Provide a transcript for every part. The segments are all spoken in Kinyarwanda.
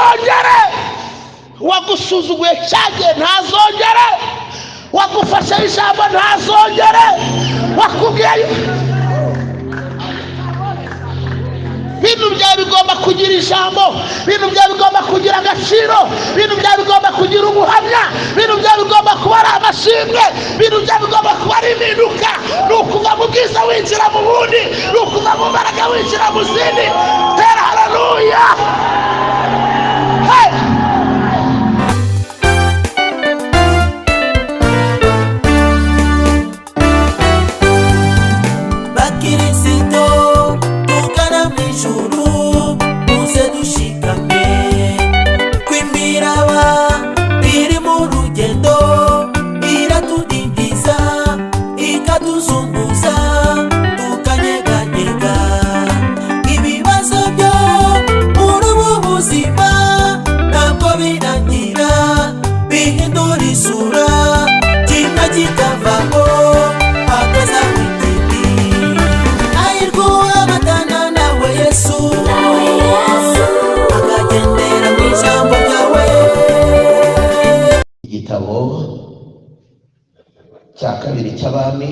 ntazongere, uwagusuzuguye cyagiye ntazongere, wagufashe ijambo ntazongere, wakubwiye ibintu byawe bigomba kugira ijambo, ibintu byawe bigomba kugira agaciro, ibintu byawe bigomba kugira ubuhamya, ibintu byawe bigomba kuba ari amashimwe, ibintu byawe bigomba kuba ari impinduka. Ni ukuva mu bwiza winjira mu bundi, ni ukuva mu mbaraga winjira mu zindi. Tera haleluya. Hey! Bakirisito tukana mw'ijuru, muze dushikame kw'imiraba iri mu rugendo, iratudindiza ikatuzunguza tukanyeganyega. Ibibazo byo muri ubu buzima ntabwo birangira, bihindura isura kimwe kitavaho hakaza witindi. Ayirwa amatana nawe Yesu, akagendera mu ijambo ryawe. Igitabo cya kabiri cy'Abami,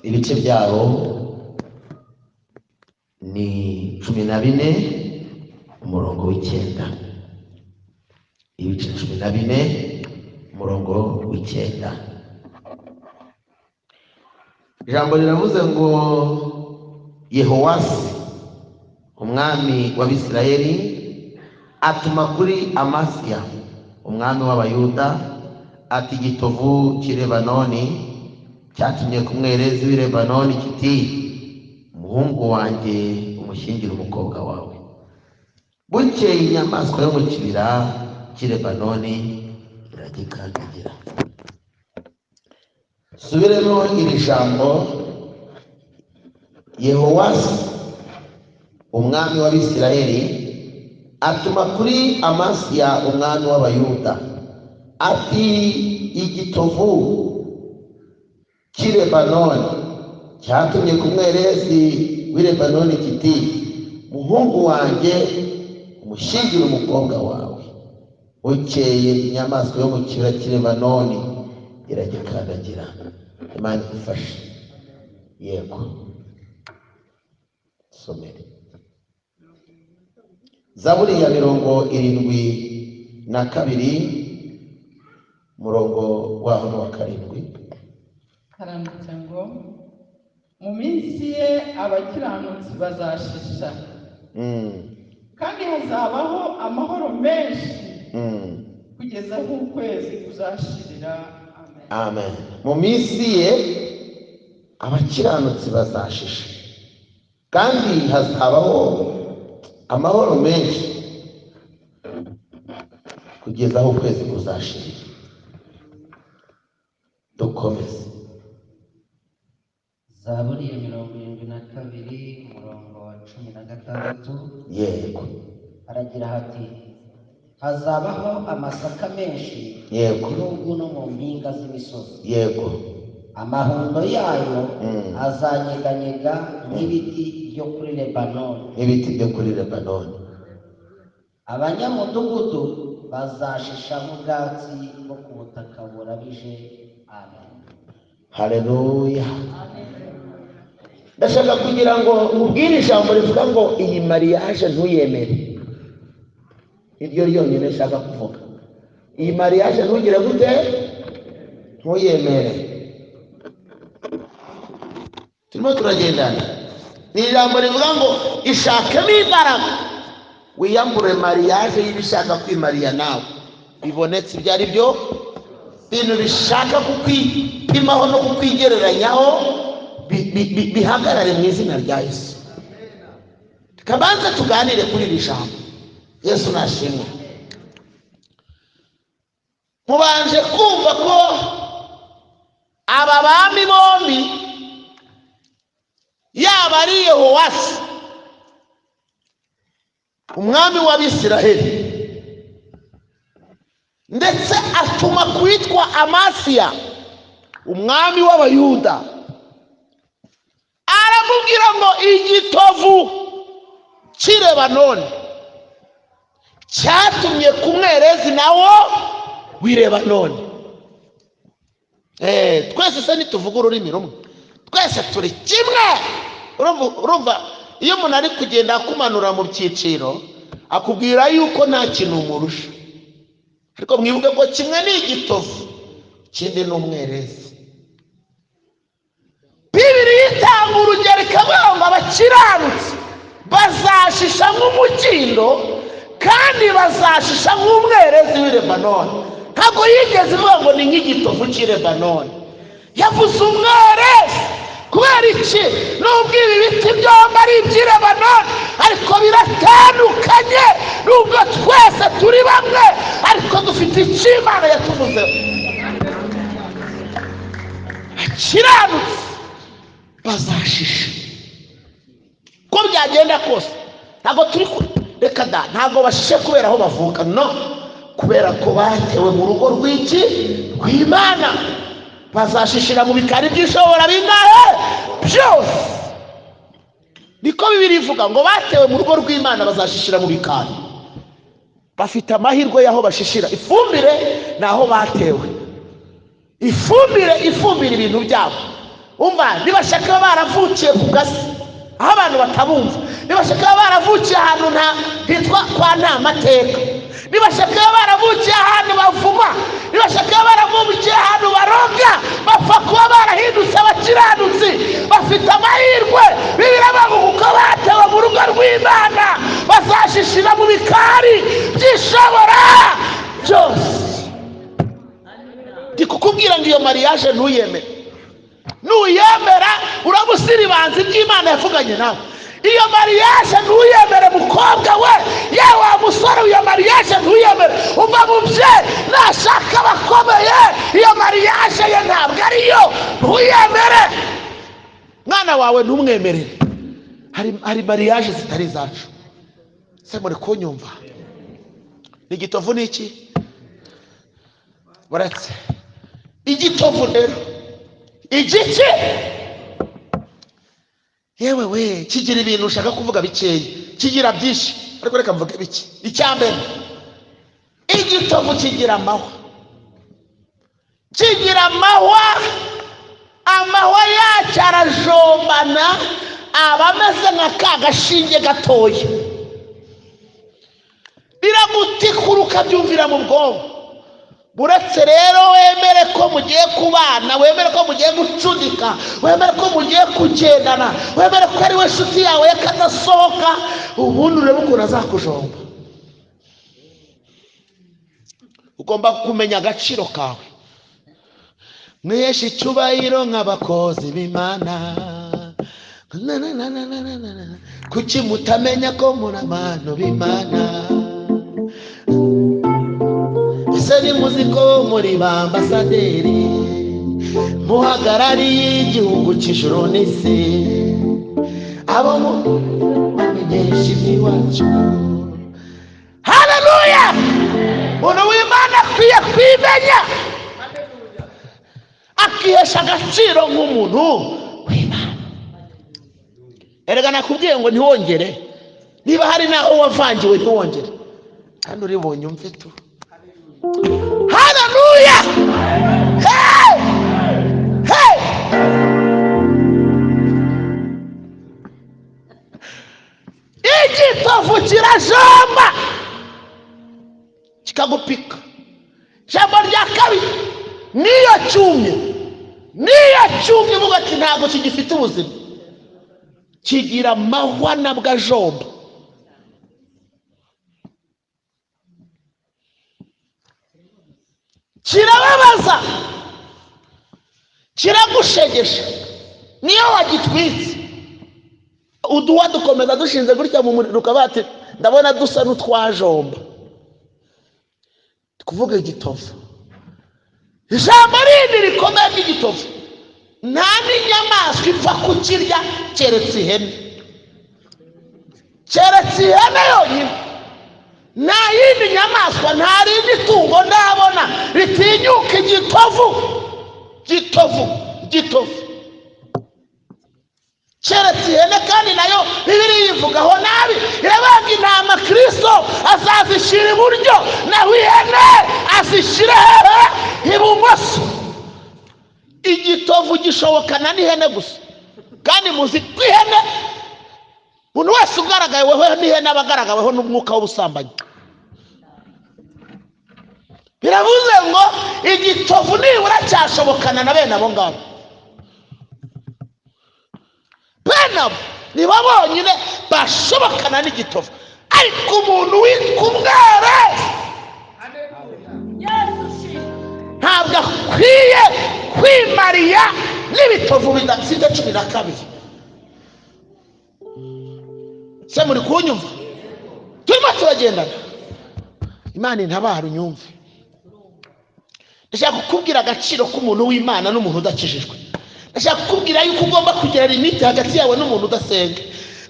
ibice byaho ni 14 umurongo w'Icyenda. Ibice 14 umurongo w'Icyenda. Ijambo riravuze ngo Yehowasi umwami w'Abisirayeli atuma kuri Amasiya umwami w'Abayuda ati, igitovu cy'i Lebanoni cyatumye ku mwerezi w'i Lebanoni kiti, umuhungu wanjye umushyingire umukobwa wawe. Bukeye inyamaswa yo mu kibira cy'i Lebanoni iragikandagira. Subiremo iri jambo. Yehowasi umwami w'Abisirayeli atuma kuri Amasiya umwami w'Abayuda ati, igitovu cy'i Lebanoni cyatumye ku mwerezi w'i Lebanoni kiti, umuhungu wanjye umushyingire umukobwa wawe. Bukeye inyamaswa yo mu kibira cy'i Lebanoni iragikandagira. Imana ifashe. Yego, somere Zaburi ya 72 murongo waho wa 7. Haranditse ngo, mu minsi ye abakiranutsi bazashisha, kandi hazabaho amahoro menshi kugeza aho ukwezi kuzashirira. Amen. Amen. Mu minsi ye abakiranutsi bazashisha, kandi hazabaho amahoro menshi kugeza aho ukwezi kuzashirira. Dukomeze. Zaburi ya 72 umurongo wa 16. Yego. Aragira hati, hazabaho amasaka menshi Yego. gihugu no mu mpinga z'imisozi. Yego. Amahundo yayo azanyeganyega nk'ibiti byo kuri Lebanoni. Ibiti byo kuri Lebanoni. Abanyamudugudu bazashisha nk'ubwatsi bwo ku butaka burabije. Amen. Haleluya. Ndashaka kugira ngo mubwire ijambo rivuga ngo iyi mariage ntuyemere. Iryo ryonyine nshaka kuvuga. Iyi mariage ntugire gute? Ntuyemere. Turimo turagendana. Ni ijambo rivuga ngo ishakemo imbaraga, wiyambure mariage y'ibishaka kwimariya nawe. Bibonetse ibyo ari byo, ibintu bishaka kukwipimaho no kukwigereranyaho, bihagarare mu izina rya Yesu. Tukabanza tuganire kuri iri jambo. Yesu nashimwe. Mubanje kumva ko aba bami bombi, yaba ari Yehowasi umwami w'Abisirayeli, ndetse atuma kwitwa Amasiya umwami w'Abayuda, aramubwira ngo igitovu cy'i Lebanoni cyatumye ku mwerezi nawo wireba none. Twese se nituvuga ururimi rumwe, twese turi kimwe. Urumva iyo umuntu ari kugenda akumanura mu byiciro akubwira yuko nta kintu umurusha, ariko mwibuke ko kimwe ni igitovu, ikindi ni umwerezi. Bibiliya itanga urugero ikavuga ngo abakiranutsi bazashisha nk'umukindo kandi bazashisha nk'umwerezi w'i Lebanoni. Ntabwo yigeze ivuga ngo ni nk'igitovu cy'i Lebanoni, yavuze umwerezi. Kubera iki? Nubwo ibi biti byombi ari iby'i Lebanoni ariko biratandukanye. Nubwo twese turi bamwe ariko dufite icyo Imana yatuvuzeho. Abakiranutsi bazashisha ko byagenda kose. Ntabwo turi reka da, ntabwo bashishe kubera aho bavuka, no, kubera ko batewe mu rugo rw'iki rw'Imana. Bazashishira mu bikari by'ishobora bingahe byose. Niko Bibiliya ivuga ngo batewe mu rugo rw'Imana bazashishira mu bikari. Bafite amahirwe y'aho bashishira. Ifumbire naho batewe, ifumbire ibintu byabo. Umva, nibashaka baravukiye ku gasi aho abantu batabumva, nibashaka baravukiye ahantu hitwa kwa nta mateka, nibashaka baravukiye ahantu bavuma, nibashaka baravukiye ahantu baroga, bapfa kuba barahindutse abakiranutsi. Bafite amahirwe. Bibiliya ivuga kuko batewe mu rugo rw'Imana bazashishira mu bikari by'ishobora byose. Ndikukubwira ngo iyo mariage ntuyemere. Nuyemera uramusiribanza iby'Imana yavuganye nawe. Iyo mariage ntuyemere mukobwa we, yewe wa musore, iyo mariage ntuyemere. Umva mubyeyi, nashaka bakomeye, iyo mariage ye ntabwo ariyo, ntuyemere. Mwana wawe ntumwemerere. Hari mariage zitari zacu. Se muri kunyumva? Igitovu ni iki? Baretse igitovu rero igiki? Yewe we, kigira ibintu ushaka kuvuga bikeya, kigira byinshi, ariko reka mvuge biki. Icyambere, igitovu kigira amahwa. Kigira amahwa, amahwa yacyo arajombana, aba ameze nka ka gashinge gatoya. Biragutikura ukabyumvira mu bwonko. Buretse rero wemere ko mugiye kubana, wemere ko mugiye gucudika, wemere ko mugiye kugendana, wemere ko ari we nshuti yawe yakadasohoka, ubundi urebe ukuntu azakujomba. Ugomba kumenya agaciro kawe. Mweshe icyubahiro nk'abakozi b'Imana. Kuki mutamenya ko muri abantu b'Imana? Ese ni muziko muri ba ambasaderi muhagarariye igihugu cy'ijuru n'isi, abo mumenyesha iby'iwacu. Haleluya! Umuntu w'Imana akwiye kwimenya, akihesha agaciro nk'umuntu w'Imana. Erega nakubwiye ngo ntiwongere, niba hari naho wavangiwe ntiwongere, kandi uribonye umve tu. Haleluya! Hey! Hey! Igitovu kirajomba kikagupika. Jambo rya kabiri, niyo cyumye uvuga ati ntabwo kigifite ubuzima, kigira amahwa nabwo ajomba. Kirababaza, kiragushegesha. Niyo wagitwitse, uduwa dukomeza dushinze gutya mu muriro, ukabati ndabona dusa n'utwajomba. Kuvuga igitovu, ijambo rindi rikomeye ry'igitovu, nta n'inyamaswa ipfa kukirya keretse ihene. Keretse ihene yonyine, nta yindi nyamaswa, nta rindi tungo ndabona ritinyuka igitovu. keretse ihene, kandi nayo Bibiliya ivugaho nabi, iravuga intama Kristo azazishyira iburyo naho ihene azishyire hehe? Ibumoso. Igitovu gishobokana n'ihene gusa, kandi muzi ko ihene umuntu wese ugaragaweho n'ihene aba agaragaweho n'umwuka w'ubusambanyi. Biravuze ngo igitovu nibura cyashobokana na bene abo ngabo. Bene abo nibo bonyine bashobokana n'igitovu, ariko umuntu witwa umwere ntabwo akwiye kwimariya n'ibitovu bidafite 12. Se muri kunyumva? Turimo turagendana. Imana intabara unyumve. Ndashaka kukubwira agaciro k'umuntu w'Imana n'umuntu udakijijwe. Ndashaka kukubwira yuko ugomba kugira limite hagati yawe n'umuntu udasenga,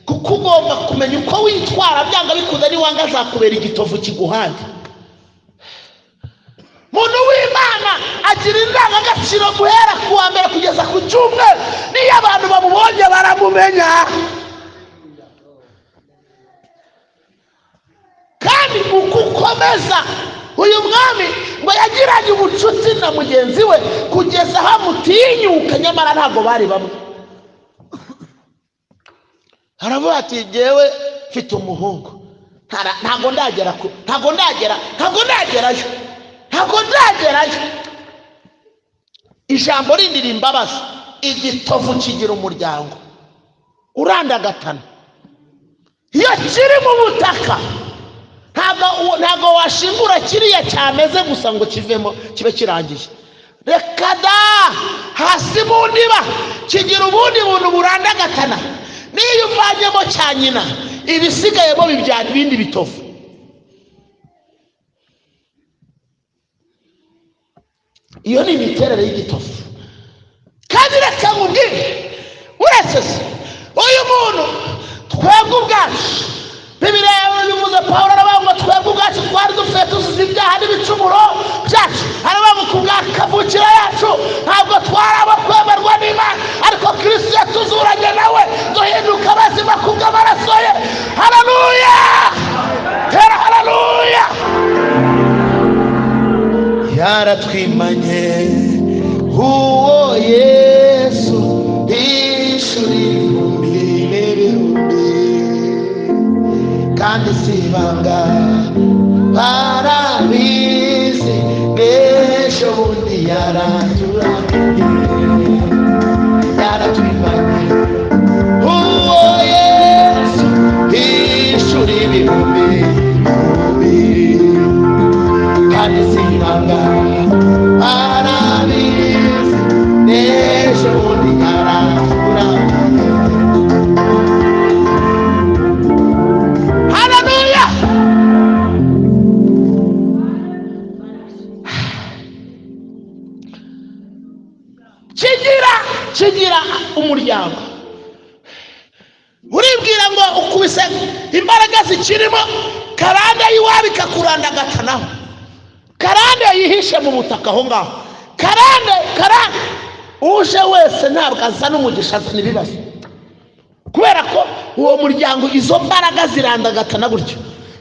kuko ugomba kumenya uko witwara, byanga bikuza niwanga azakubera igitovu kiguhande. Umuntu w'Imana agira indangagaciro guhera ku wa mbere kugeza ku cyumweru, niyo abantu bamubonye baramumenya. Kandi uko ukomeza, uyu mwami ngo yagiranye ubucuti na mugenzi we kugeza aho amutinyuka, nyamara ntabwo bari bamwe. Aravuga ati jyewe mfite umuhungu, ntabwo ndagerayo. Ijambo rindi rimbabaza, igitovu kigira umuryango urandagatana. Iyo kiri mu butaka ntabwo washingura kiriya cyameze gusa ngo kivemo kibe kirangiye. Reka da, hasi mu ndiba kigira ubundi buntu burandagatana. Niyo uvanyemo cya nyina, ibisigayemo bibyara ibindi bitovu. Iyo ni imiterere y'igitovu. Kandi reka nkubwire, uretse se uyu muntu twebwe ubwacu, Bibiliya bivuze Pawulo aravuga ngo twebwe ubwacu twari dufite tuzize ibyaha n'ibicumuro byacu. Aravuga ngo kubwa kavukira yacu ntabwo twari abo kwemerwa n'Imana, ariko Kristo yatuzuranye nawe duhinduka bazima kubw'amaraso ye. Haleluya! Tera haleluya! Yaratwimanye uwo Yesu ishuri n'ibihumbi, kandi sibanga barabizi n'ejo bundi yaratwimanye uwo Yesu ishuri ibihumbi, kandi sibanga barabizi n'ejo bundi yaratwimanye. Kigira umuryango. Uribwira ngo ukubise imbaraga zikirimo, karande yiwabi kakurandagatanaho, karande yihishe mu butaka aho ngaho. Karande uje wese ntabwo azana umugisha, azana ibibazo, kubera ko uwo muryango izo mbaraga zirandagatana gutyo.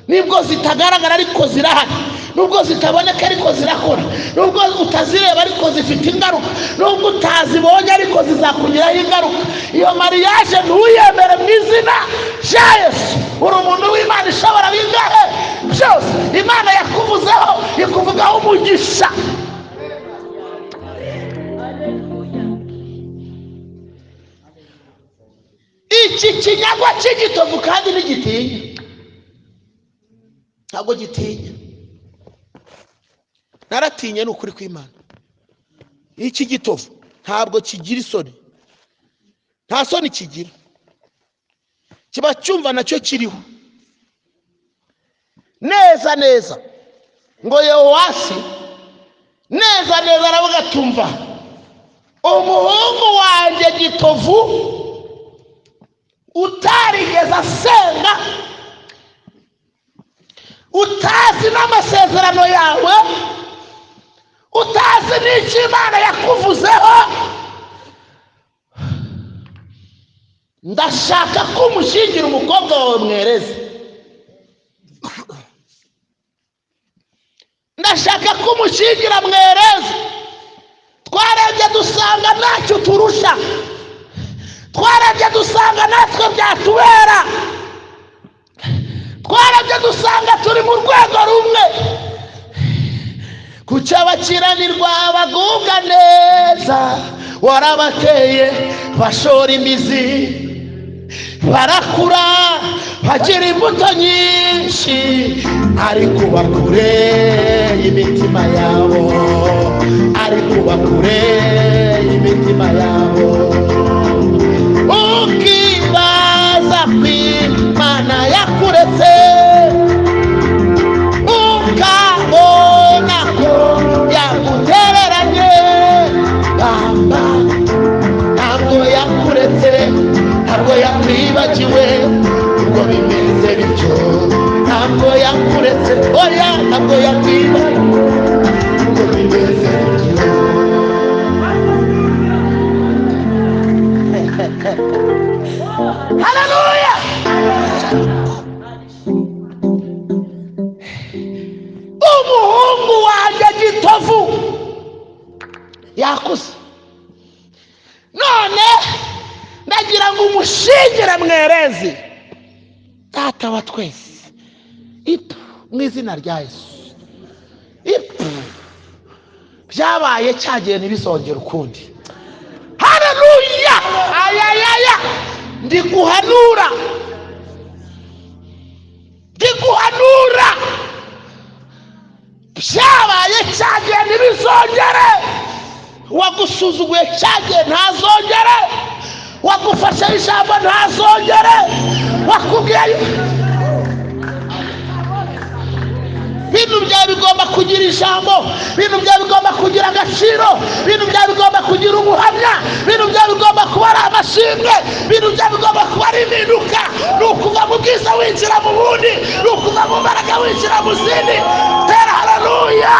Nibwo zitagaragara ariko zirahari, nubwo zitaboneka ariko zirakora, nubwo utazireba ariko zifite ingaruka, nubwo utazibonye ariko zizakugiraho ingaruka. Iyo mariage ntuyemere mu izina rya Yesu. Uri umuntu w'Imana ishobora bingahe byose. Imana yakuvuzeho ikuvugaho umugisha. Iki kinyagwa cy'igitovu kandi n'igitinya, ntabwo gitinya. Naratinye n'ukuri kw'Imana. Iki gitovu ntabwo kigira isoni, nta soni kigira, kiba cyumva nacyo kiriho neza ngo Yehowasi neza aravuga tumva, umuhungu wanjye gitovu utarigeze asenga, utazi n'amasezerano yawe, utazi n'icyo Imana yakuvuzeho, ndashaka ko umushingira umukobwa wawe mwereze. Ndashaka ko umushingira mwereze. Twarebye dusanga ntacyo turusha, twarebye dusanga natwe byatubera, twarebye dusanga turi mu rwego rumwe. Kuki abakiranirwa bagubwa neza, warabateye bashora imizi, barakura bagira imbuto nyinshi, ariko bakure imitima yabo, ariko bakure imitima yabo. Ukibaza kw'Imana yakuretse, ukabona ko yagutereranye, bamba ntabwo yakuretse, ntabwo yakwibagiwe. Ubwo bimeze bityo, ntabwo yakuretse, oya ntabwo yakwibagiwe. Ubwo bimeze bityo. Haleluya. Umuhungu wanjye Gitovu yakuze, none ndagira ngo umushingire mwerezi, data wa twese, ipu mu izina rya Yesu. Ipu byabaye cyagiye ntibisongere ukundi. Haleluya. Ayayaya, ndi guhanura, ndi guhanura. Byabaye cyagiye ntibisongere. Wagusuzuguye cyagiye ntazongere, wagufashe ijambo ntazongere, wakubwiye ibintu byawe bigomba kugira ijambo, ibintu byawe bigomba kugira agaciro, ibintu byawe bigomba kugira ubuhamya, ibintu byawe bigomba kuba ari amashimwe, ibintu byawe bigomba kuba ari impinduka. Ni ukuva mu bwiza winjira mu bundi, ni ukuva mu mbaraga winjira mu zindi. Tera haleluya.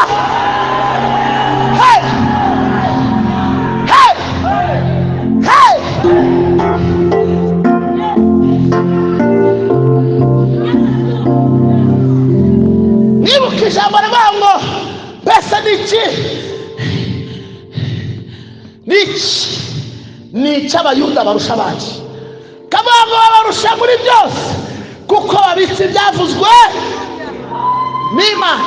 Hey! Hey! Hey! Nibuka ijambo rivuga ngo mbese ni iki abayuda barusha abandi? Kavuga ngo babarusha muri byose, kuko babitse ibyavuzwe n'Imana.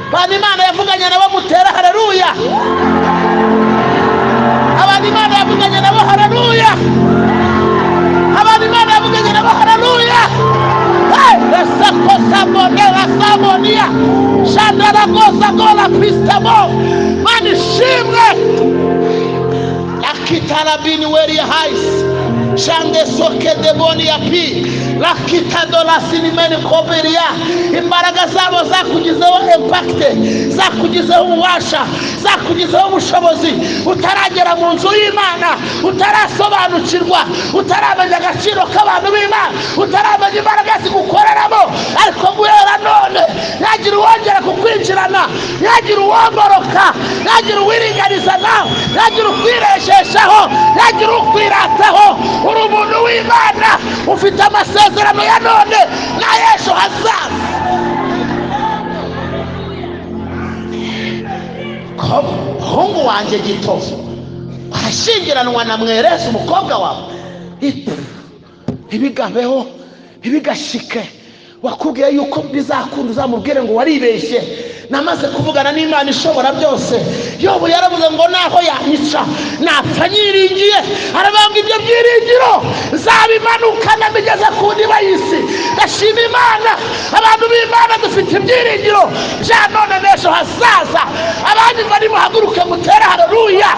Abantu Imana yavuganye nabo mutera haleluya. Abantu Imana yavuganye nabo haleluya. Abantu Imana yavuganye nabo haleluya. Esa cosa bonera sabonia, shandara cosa gola pistamo, mani shimwe. Akitarabini weri hais, shande soke deboni ya pi, lakitado la sinimeni koberia. Imbaraga zabo zakugizeho impact, zakugizeho ububasha, zakugizeho ubushobozi. Utaragera mu nzu y'Imana, utarasobanukirwa, utaramenya agaciro k'abantu b'Imana, utaramenya imbaraga zigukoreramo. Ariko guhera none yagira uwongera kukwinjirana, yagira uwongoroka, yagira uwiringaniza nawe, yagira ukwiresheshaho, yagira ukwirataho. Uri umuntu w'Imana, ufite amasezerano ya none n'ay'ejo hazaza. Hungu wanjye Gitovu arashyingiranwa na mwerezi umukobwa wawe. Ibigabeho, ibigashike. Wakubwiye yuko bizakunda, uzamubwire ngo waribeshye. Namaze kuvugana n'Imana ishobora byose. Yobu yaravuze ngo naho yanyica napfa nyiringiye, arabanga ibyo byiringiro zabimanukana bigeze ku ndiba y'isi. Ndashima Imana, abantu b'Imana dufite ibyiringiro bya none n'ejo hazaza. Abandi bari muhaguruke mutere haleluya.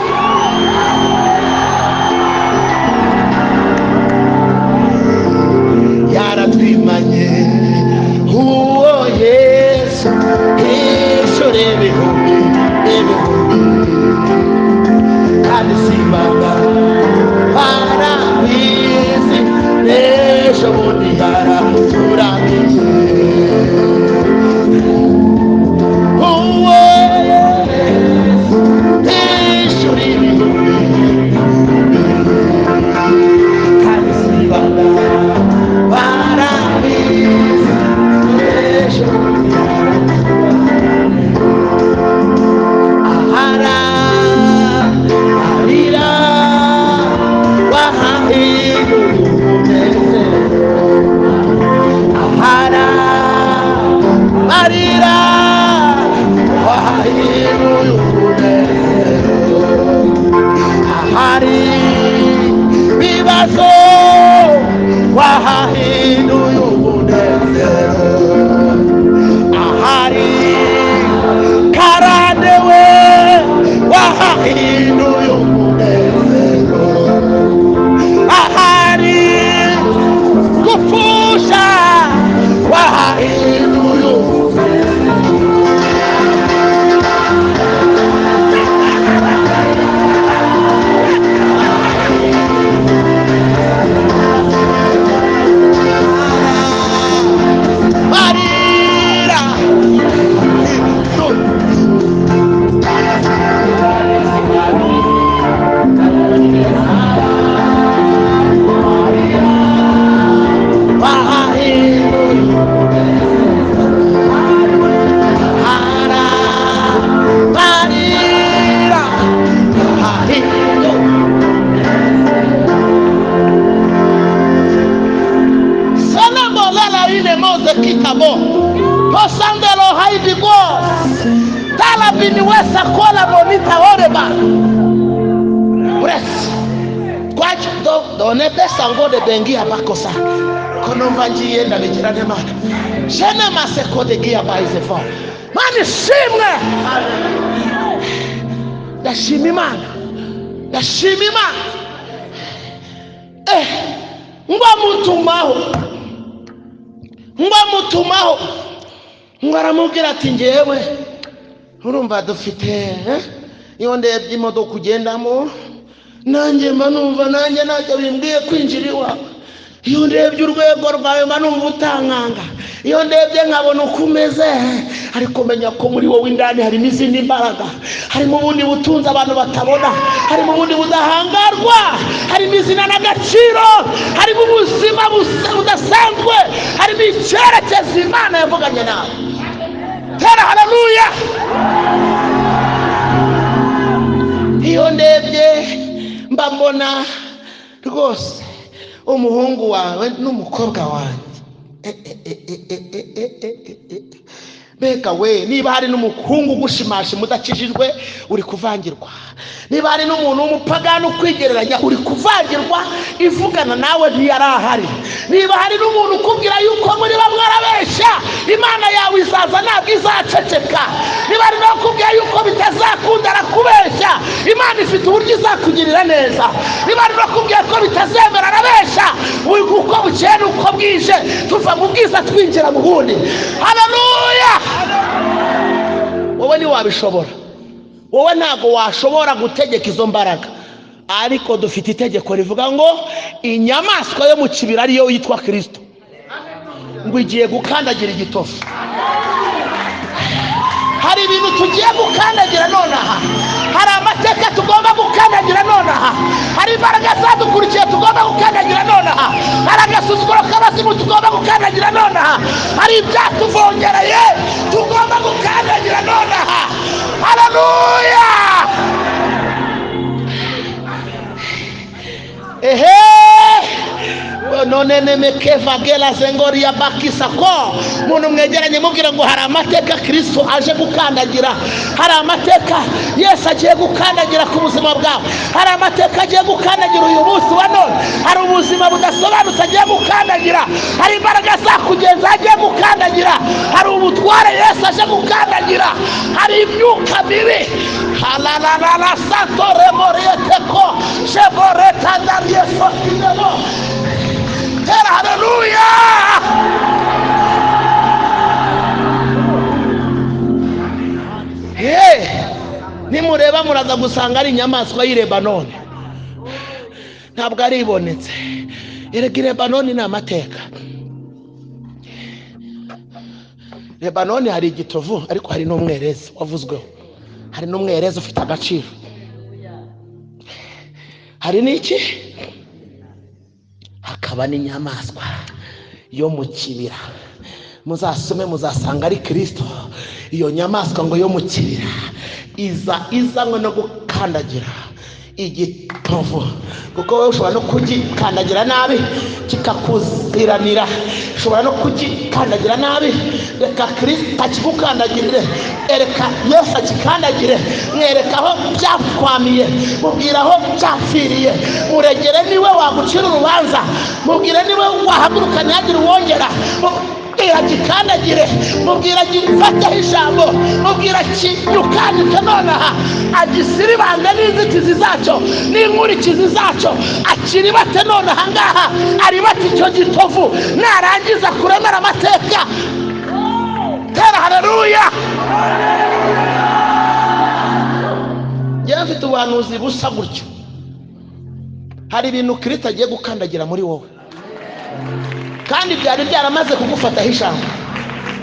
Yaratwimanye uwo Yesu, ishore ibihumbi kandi simbanga parabizi n'ejo bundi yaraturamiye. Uwo Yesu, ishore ibihumbi kandi simbanga ze kitabo posandelo haibigo tala biniwesa kola bonita oreba press kwaje done pesa ngode bengi abakosa kono mvanji yenda bikira nemana shene masekode gia baize fo mani shimwe dashimimana ngwa mutumaho ngaramubwira ati ngewe urumva dufite iyo ndebye imodoka ugendamo nanjye mba numva nanjye ntacyo bimbwiye kwinjira iwawe. Iyo ndebye urwego rwawe mba numva utankanga. Iyo ndebye nkabona uko umeze ariko menya ko muri wowe indani hari n'izindi mbaraga, harimo ubundi butunzi abantu batabona, harimo ubundi budahangarwa, harimo izina n'agaciro, harimo ubuzima budasanzwe, harimo icyerekezo Imana yavuganye nawe. Tera haleluya. Iyo ndebye mba mbona rwose umuhungu wawe n'umukobwa wanjye Beka we, niba hari n'umukungu gushimasha mudakijijwe uri kuvangirwa, niba hari n'umuntu w'umupagani ukwigereranya uri kuvangirwa, ivugana nawe ntiyarahari. Niba hari n'umuntu ukubwira yuko muri bamwe arabeshya, Imana yawe izaza ntabwo izaceceka. Niba hari n'ukubwira yuko bitazakunda arakubeshya, Imana ifite uburyo izakugirira neza. Niba hari n'ukubwira ko bitazemera arabeshya, uko bukeye uko bwije tuva mu bwiza twinjira mu bundi. Haleluya. Wowe ni wabishobora, wowe ntago washobora gutegeka izo mbaraga, ariko dufite itegeko rivuga ngo inyamaswa yo mu kibira ariyo yitwa Kristo ngo igiye gukandagira igitofu. Hari ibintu tugiye gukandagira nonaha, hari amateka tugomba gukandagira nonaha, hari imbaraga zadukurikiye tugomba gukandagira nonaha, hari agasuzuguro k'abazimu tugomba gukandagira nonaha, hari ibyatuvongereye tugomba gukandagira nonaha. Haleluya. None nemekeva gela zengori ya bakisa ko muntu mwegeranye mubwira ngo hari amateka Kristo aje gukandagira, hari amateka Yesu agiye gukandagira ku buzima bwawe, hari amateka agiye gukandagira uyu munsi wa none, hari ubuzima budasobanutse agiye gukandagira, hari imbaraga zakugenza agiye gukandagira, hari ubutware Yesu aje gukandagira, hari imyuka mibi halalala satore morieteko sheboreta darieso kinelo. Haleluya. Nimureba muraza gusanga ari inyamaswa y'i Lebanoni, ntabwo ari ibonetse. Erega Lebanoni ni amateka. Lebanoni hari igitovu ariko hari n'umwerezi wavuzweho, hari n'umwerezi ufite agaciro, hari n'iki, hakaba n'inyamaswa yo mu kibira. Muzasome muzasanga ari Kristo. Iyo nyamaswa ngo yo mu kibira izanywe no gukandagira igitovu, kuko wowe ushobora no kugikandagira nabi kikakuziranira, ushobora no kugikandagira nabi. Reka Kristo akigukandagirire, ereka Yesu akikandagire, mwereka aho byakwamiye, mubwira aho byapfiriye, muregere niwe wagucira urubanza, mubwire niwe wahaguruka ntihagire uwongera, mubwira gikandagire, mubwira gifataho ijambo, mubwira kinyukandike nonaha, agisiribanga n'inzitizi zacyo n'inkurikizi zacyo, akiribate nonaha ngaha, aribate icyo gitovu, narangiza kuremera amateka. Tera haleluya. Njye mfite ubuhanuzi busa gutyo, hari ibintu Kristo agiye gukandagira muri wowe kandi byari byaramaze kugufataho ijambo.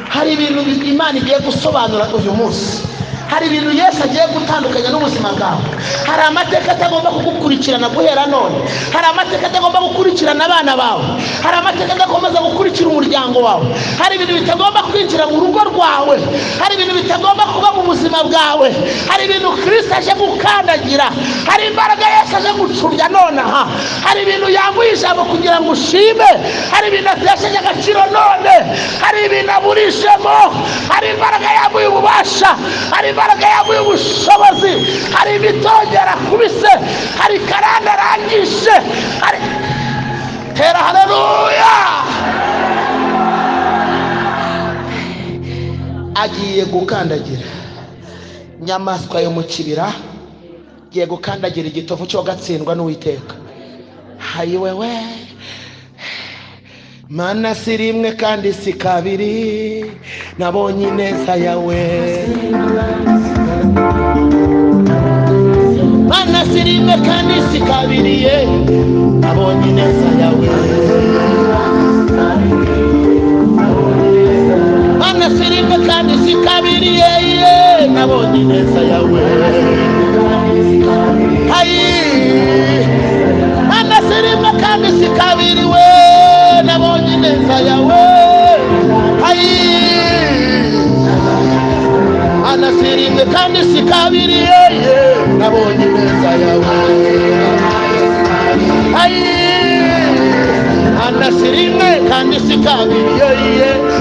Hari ibintu Imana igiye gusobanura uyu munsi, hari ibintu Yesu agiye gutandukanya n'ubuzima bwawe. Hari amateka atagomba kugukurikirana guhera none. Hari amateka atagomba gukurikirana abana bawe. Hari amateka atagomba gukurikira umuryango wawe. Hari ibintu bitagomba kwinjira mu rugo rwawe. Hari ibintu bitagomba kuba mu buzima bwawe. Hari ibintu Kristo aje gukandagira. Hari imbaraga Yesu aje gucurya nonaha. Hari ibintu yambuye ijambo kugira ngo ushime. Hari ibintu atesheje agaciro none. Hari ibintu aburishemo. Hari imbaraga yambuye ububasha. Hari imbaraga yambuye ubushobozi. Hari imitongera kubise. Hari karanda arangije. Hari tera haleluya. Agiye gukandagira nyamaswa yo mu kibira, agiye gukandagira igitovu cyo gatsindwa n'Uwiteka. Hayi wewe mana si rimwe kandi si kabiri, nabonye ineza yawe. Mana si rimwe kandi si kabiri, nabonye ineza yawe. Mana si rimwe kandi si kabiri, nabonye ineza yawe. Hayi mana si rimwe kandi si kabiri, nabonye ineza yawe. Hayi mana si rimwe kandi si kabiri, nabonye ineza yawe. Hayi mana si rimwe kandi si kabiri,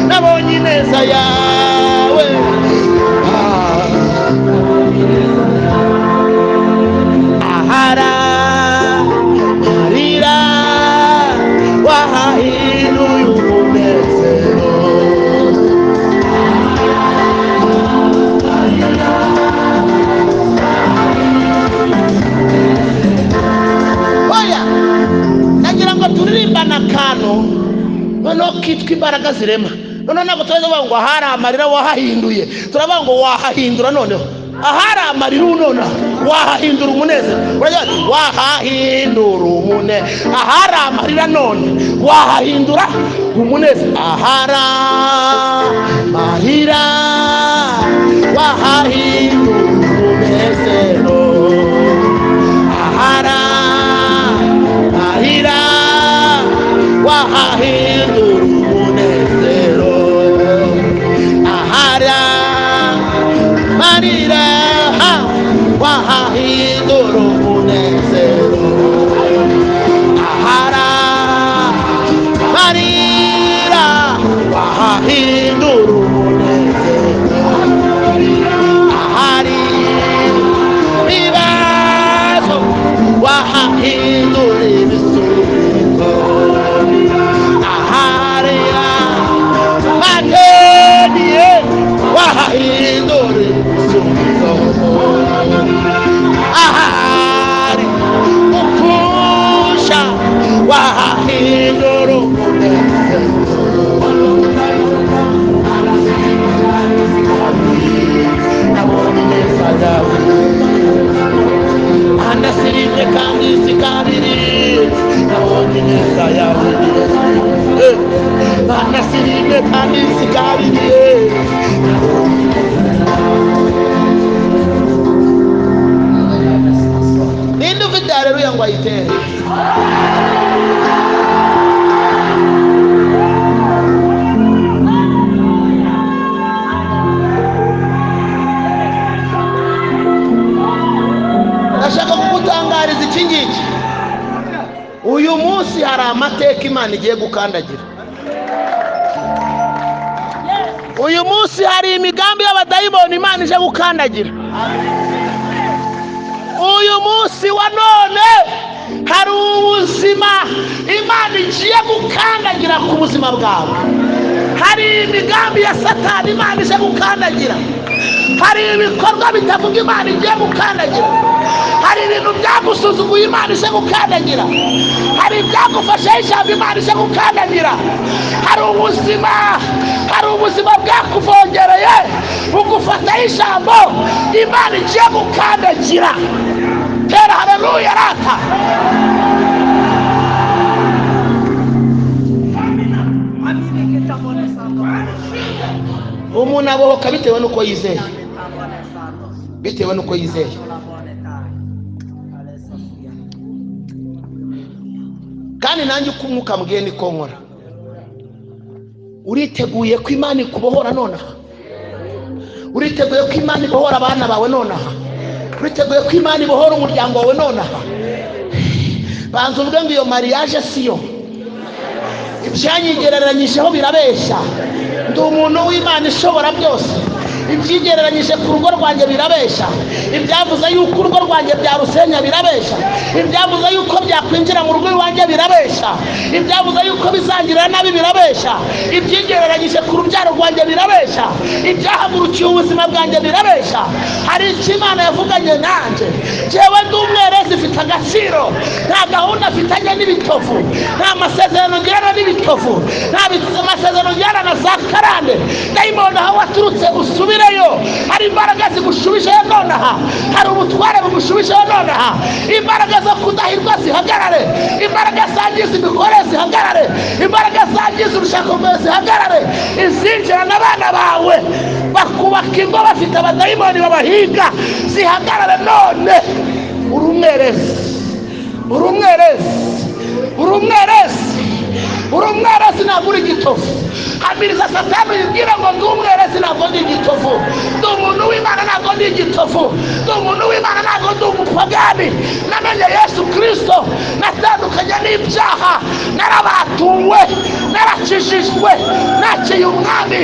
nabonye ineza yawe. Ahara marira wahahinduye umunezero. Oya nagira ngo turirimbana akantu noneho kitwa imbaraga zirema. Noneho ntabwo tuzavuga ngo ahari amarira wahahinduye, turavuga ngo wahahindura. Noneho ahari amarira unona wahahindura umunezero. Wahahindura umunezero. Ahari amarira none wahahindura umunezero. Ahari amarira wahahindura umunezero. Ahari amarira wahahindura umunezero. Ahari marira wahahindura umunezero. Ahara marira wahahindura umunezero. Ahari ibibazo wahahindura ibisubizo. Ahari madeni wahahindura ibisubizo. Ahari ukusha wahahindura umunezero. Nabonye ineza yawe. Mana si rimwe kandi si kabiri, nabonye ineza yawe. Mana si rimwe kandi si kabiri. Ninde ufite haleluya ngo ayitere? Ndashaka kugutangariza iki ngiki. Uyu munsi hari amateka Imana igiye gukandagira. Uyu munsi hari imigambi y'abadayimoni Imana ije gukandagira. Uyu munsi wa none hari ubuzima Imana igiye gukandagira ku buzima bwawe. Hari imigambi ya Satani Imana ije gukandagira. Hari ibikorwa bitavuga Imana igiye gukandagira. Hari ibintu byagusuzuguye Imana ije gukandagira. Hari ibyagufashe ijambo Imana ije gukandagira. Hari ubuzima bwakuvongereye ugufata ijambo Imana igiye gukandagira. Tera haleluya rata. Umuntu abohoka bitewe nuko yizeye. bitewe n'uko yizeye. Kandi nanjye uko umwuka mbwiye niko nkora. Uriteguye ko Imana ikubohora nonaha? Uriteguye ko Imana ibohora abana bawe nonaha? Uriteguye ko Imana ibohora umuryango wawe nonaha? Banza uvuge ngo iyo mariage siyo, ibyanyigereranyijeho birabeshya. Ndi umuntu w'Imana ishobora byose. Ibyigereranyije ku rugo rwanjye birabeshya. Ibyavuze yuko urugo rwanjye byarusenya birabeshya. Ibyavuze yuko byakwinjira mu rugo rwanjye birabeshya. Ibyavuze yuko bizangirira nabi birabeshya. Ibyigereranyije ku rubyaro rwanjye birabeshya. Ibyahagurukiye ubuzima bwanjye birabeshya. Hari icyo Imana yavuganye nanjye. Jewe ndi umwerezi ufite agaciro. Nta gahunda mfitanye n'ibitovu. Nta masezerano ngirana n'ibitovu. Nta masezerano ngirana na za karande. Dayimoni aho waturutse usubireyo. Hari imbaraga zigushubijeho nonaha. Hari ubutware bugushubijeho nonaha. Imbaraga zo kudahirwa zihagarare. Imbaraga zangiza imikorere zihagarare. Imbaraga zangiza urushako rwawe zihagarare. Izinjira n'abana bawe bakubaka ingo bafite abadayimoni babahiga zihagarare none. Uri umwerezi, uri umwerezi, uri umwerezi, uri umwerezi, ntabwo uri igitovu. Hamiriza Satani yibwira ngo ndi umwerezi ntabwo ndi igitovu. Ndi umuntu w'Imana ntabwo ndi igitovu. Ndi umuntu w'Imana ntabwo ndi umupagani. Namenye Yesu Kristo, natandukanye n'ibyaha, narabatuwe, narakijijwe, naciye umwami,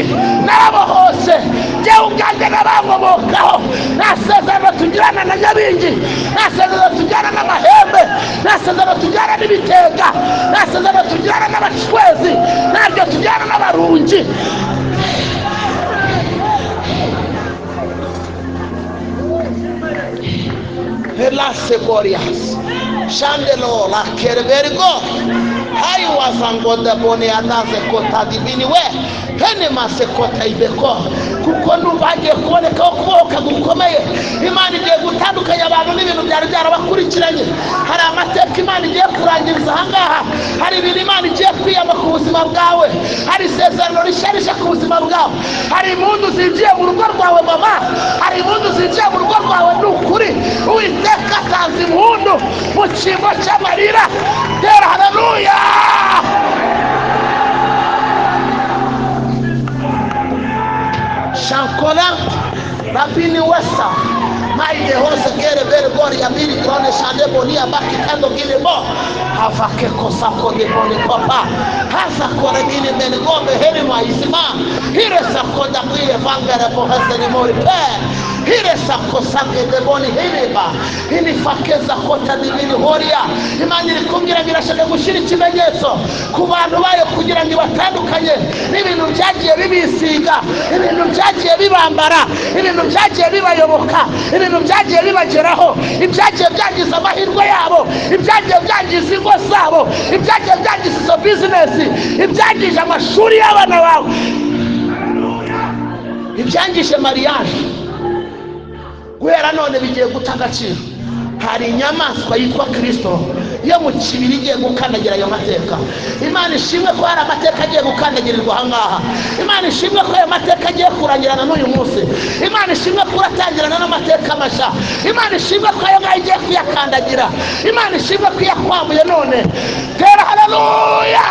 narabohose. Jyewe ubwanjye n'abankomokaho. Nta sezerano tugirana na Nyabingi, nta sezerano tugirana n'amahembe, nta sezerano tugirana n'ibitega, nta sezerano tugirana n'abacwezi, ntabyo tugirana n'abarungi. Helase Borias Chandelo la Kerbergo Hai wazango de bone anaze kota divini we Hene mase kota ibeko kuko nubagiye kuboneka kuboka gukomeye. Imana igiye gutandukanya abantu n'ibintu byari byarabakurikiranye. Hari amateka Imana igiye kurangiriza ahangaha. Hari ibintu Imana igiye kwiyama ku buzima bwawe. Hari isezerano risharisha ku buzima bwawe. Hari impundu zinjiye mu rugo rwawe mama. Hari impundu zinjiye mu rugo rwawe n'ukuri. Uwiteka atanze impundu mu cyimbo cy'amarira. Tera haleluya. Shankola Rabini Westa Maide Hose Gere Bere Gori Amiri Krone Shande Bonia Baki Kando Gile Mo Havake Kosako de Boni Papa Hasa Kore Bini Mene Gombe Hene Maizima Hire Sakoda Kuye Vangere Pohese ni Mori Pe Hire Sakosange de Boni Hiniba Hini Fakeza Kota Divini Horia Imani Kugira Birashaka gushira ikimenyetso ku bantu bayo kugira ngo batandukanye n'ibintu byagiye bibisiga, ibintu byagiye bibambara, ibintu byagiye bibayoboka, ibintu byagiye bibageraho, ibyagiye byangiza amahirwe yabo, ibyagiye byangiza ingo zabo, ibyagiye byangiza izo business, ibyangije amashuri y'abana bawe, ibyangije mariage. Guhera none bigiye guta agaciro. Hari inyamaswa yitwa Kristo yo mu kibiri igiye gukandagira ayo mateka. Imana ishimwe ko hari amateka agiye gukandagirirwa ahangaha. Imana ishimwe ko ayo mateka agiye kurangirana n'uyu munsi. Imana ishimwe ko uratangirana n'amateka mashya. Imana ishimwe ko ayo ngayo igiye kuyakandagira. Imana ishimwe ko yakwambuye none. Tera haleluya.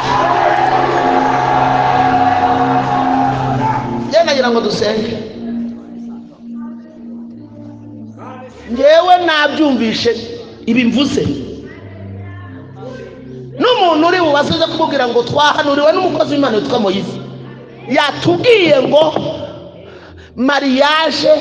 Nagira ngo dusenge. Ngewe nabyumvishe ibi mvuze. N'umuntu uri bubazize kumubwira ngo twahanuriwe n'umukozi w'Imana witwa Moyize. Yatubwiye ngo mariage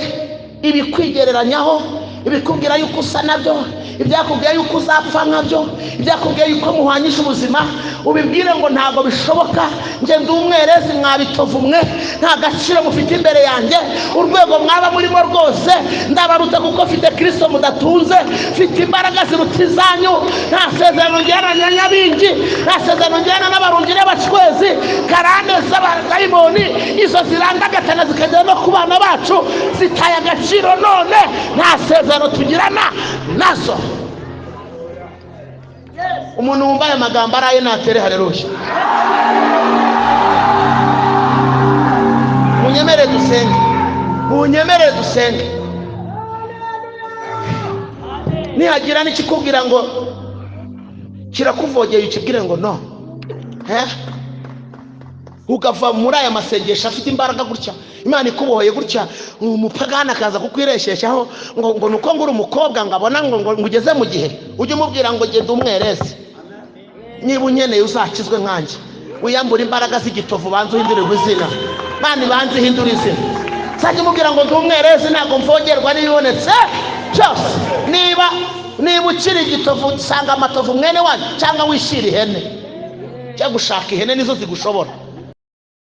ibikwigereranyaho, ibikubwira yuko usa nabyo, ibyakubwiye yuko uzapfa nkabyo, ibyakubwiye yuko muhanyisha ubuzima, ubibwire ngo ntago bishoboka. Nge ndi umwerezi mwabitovu mwe, nta gaciro mufite imbere yanjye. Urwego mwaba murimo rwose ndabaruta kuko mfite Kristo mudatunze, mfite imbaraga ziruta izanyu. Nta sezerano ngirana na Nyabingi, nta sezerano ngirana n'abarungi n'abacwezi, karande z'abadayimoni izo zirandagatana zikagera no ku bana bacu zitaye agaciro none. Nta sezerano tugirana nazo. Umuntu wumvaye amagambo araye natere haleluya. Munyemere dusenge, munyemere dusenge. nihagira n'ikikubwira ngo kirakuvogeye ukibwire ngo no, ukava muri aya masengesho afite imbaraga gutya, Imana ikubohoye gutya, umupagana akaza kukwiresheshaho ngo nuko nguri umukobwa ngabona ngo ugeze mu gihe, ujye umubwira ngo genda umwereze. Niba unyeneye uzakizwe nkanjye, wiyambura imbaraga z'igitovu, banze uhindurirwe izina. Mani banze ihindura izina, sajya umubwira ngo ndi umwereze, ntabwo mvogerwa n'ibibonetse byose. Niba ukiri igitovu, usanga amatovu mwene wanyu, cyangwa wishira ihene, cyangwa gushaka ihene nizo zigushobora.